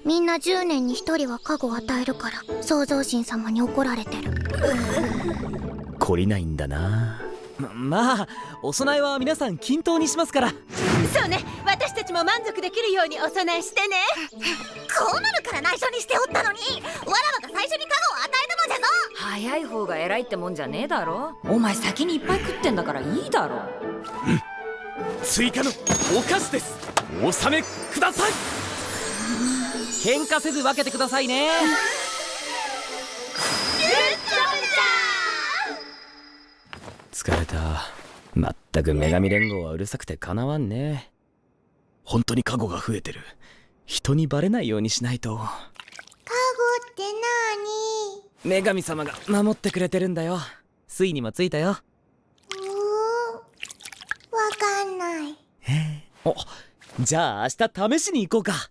みんな10年に1人は加護を与えるから創造神様に怒られてる。懲りないんだな。まあお供えは皆さん均等にしますから。そうね、私たちも満足できるようにお供えしてね。こうなるから内緒にしておったのに、わらわが最初に加護を与えたのじゃぞ。早い方が偉いってもんじゃねえだろ。お前先にいっぱい食ってんだからいいだろ。追加のお菓子です。お納めください。喧嘩せず分けてくださいね。疲れた。まったく女神連合はうるさくてかなわんね。本当に加護が増えてる。人にバレないようにしないと。加護ってな女神様が守ってくれてるんだよ。水にもついたよ。わかんない。お、じゃあ明日試しに行こうか。